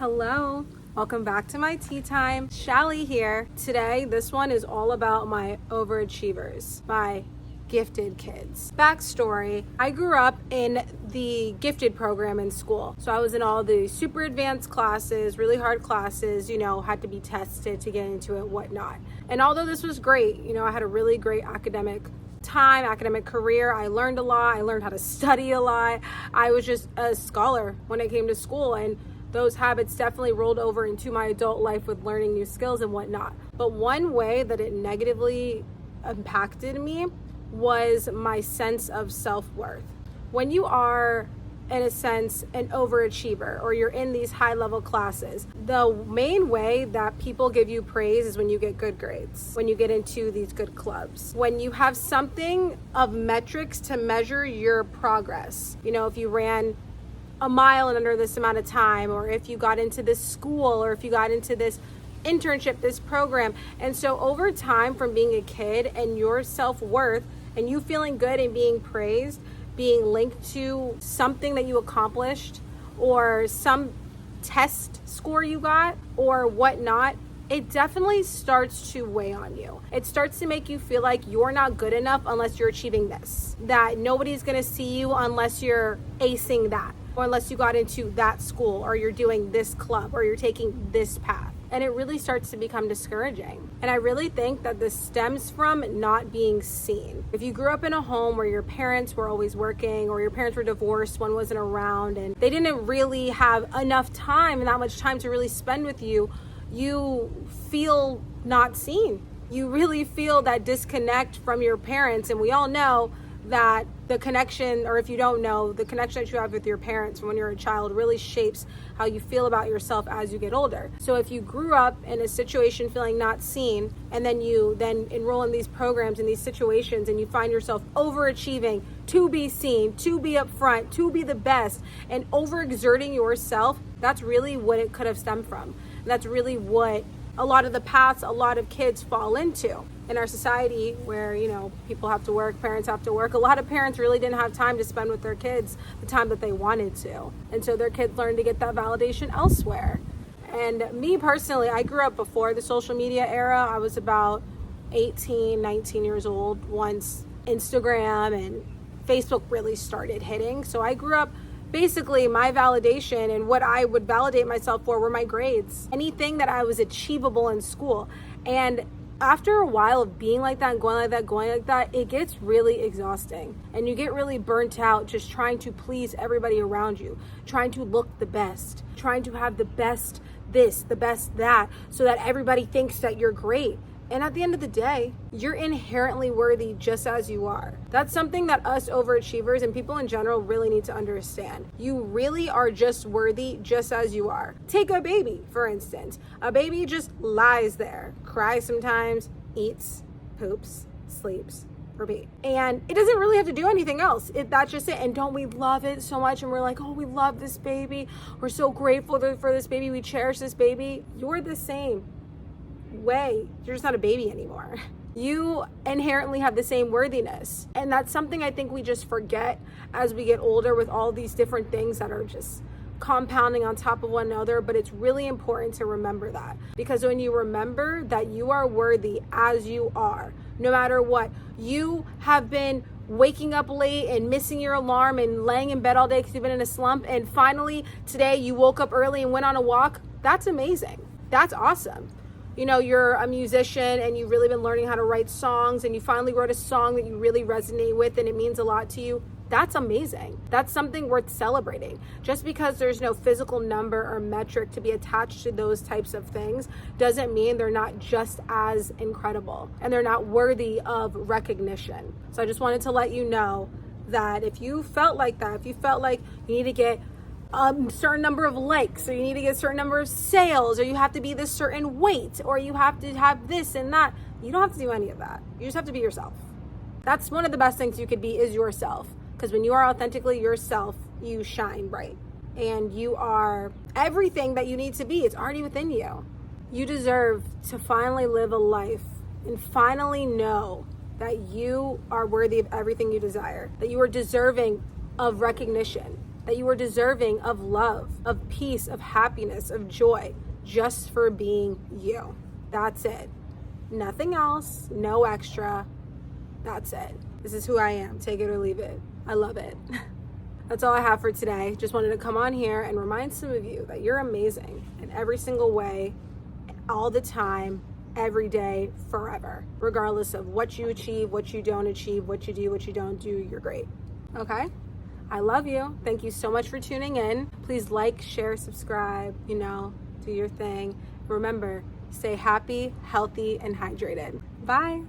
Hello, welcome back to my tea time. Shally here. Today, this one is all about my overachievers, my gifted kids. Backstory, I grew up in the gifted program in school. So I was in all the super advanced classes, really hard classes, had to be tested to get into it, whatnot. And although this was great, I had a really great academic career. I learned a lot. I learned how to study a lot. I was just a scholar when it came to school, and those habits definitely rolled over into my adult life with learning new skills and whatnot. But one way that it negatively impacted me was my sense of self-worth. When you are, in a sense, an overachiever, or you're in these high-level classes, the main way that people give you praise is when you get good grades, when you get into these good clubs, when you have something of metrics to measure your progress. If you ran a mile in under this amount of time, or if you got into this school, or if you got into this internship, this program. And so over time, from being a kid and your self-worth and you feeling good and being praised, being linked to something that you accomplished or some test score you got or whatnot, it definitely starts to weigh on you. It starts to make you feel like you're not good enough unless you're achieving this, that nobody's gonna see you unless you're acing that, or unless you got into that school, or you're doing this club, or you're taking this path. And it really starts to become discouraging. And I really think that this stems from not being seen. If you grew up in a home where your parents were always working, or your parents were divorced, one wasn't around, and they didn't really have enough time and that much time to really spend with you, you feel not seen. You really feel that disconnect from your parents. And we all know that the connection, or if you don't know, the connection that you have with your parents when you're a child really shapes how you feel about yourself as you get older. So if you grew up in a situation feeling not seen, and then you enroll in these programs, in these situations, and you find yourself overachieving to be seen, to be up front, to be the best, and overexerting yourself, that's really what it could have stemmed from. And that's really what a lot of the paths a lot of kids fall into in our society, where people have to work, parents have to work. A lot of parents really didn't have time to spend with their kids the time that they wanted to, and so their kids learned to get that validation elsewhere. And me personally, I grew up before the social media era. I was about 18, 19 years old once Instagram and Facebook really started hitting. So I grew up, basically my validation and what I would validate myself for were my grades, anything that I was achievable in school. And after a while of being like that and going like that, it gets really exhausting, and you get really burnt out just trying to please everybody around you, trying to look the best, trying to have the best this, the best that, so that everybody thinks that you're great. And at the end of the day, you're inherently worthy just as you are. That's something that us overachievers and people in general really need to understand. You really are just worthy just as you are. Take a baby, for instance. A baby just lies there, cries sometimes, eats, poops, sleeps, repeat. And it doesn't really have to do anything else. That's just it. And don't we love it so much? And we're like, oh, we love this baby. We're so grateful for this baby. We cherish this baby. You're the same way. You're just not a baby anymore. You inherently have the same worthiness. And that's something I think we just forget as we get older, with all these different things that are just compounding on top of one another. But it's really important to remember that, because when you remember that you are worthy as you are, no matter what, you have been waking up late and missing your alarm and laying in bed all day because you've been in a slump, and finally today you woke up early and went on a walk. That's amazing. That's awesome. You're a musician and you've really been learning how to write songs, and you finally wrote a song that you really resonate with and it means a lot to you. That's amazing. That's something worth celebrating. Just because there's no physical number or metric to be attached to those types of things doesn't mean they're not just as incredible and they're not worthy of recognition. So I just wanted to let you know that if you felt like that, if you felt like you need to get a certain number of likes, or you need to get a certain number of sales, or you have to be this certain weight, or you have to have this and that, you don't have to do any of that. You just have to be yourself. That's one of the best things you could be, is yourself. Because when you are authentically yourself, you shine bright, and you are everything that you need to be. It's already within you. You deserve to finally live a life and finally know that you are worthy of everything you desire, that you are deserving of recognition, that you are deserving of love, of peace, of happiness, of joy, just for being you. That's it. Nothing else, no extra. That's it. This is who I am. Take it or leave it. I love it. That's all I have for today. Just wanted to come on here and remind some of you that you're amazing in every single way, all the time, every day, forever. Regardless of what you achieve, what you don't achieve, what you do, what you don't do, you're great. Okay? I love you. Thank you so much for tuning in. Please like, share, subscribe, do your thing. Remember, stay happy, healthy, and hydrated. Bye.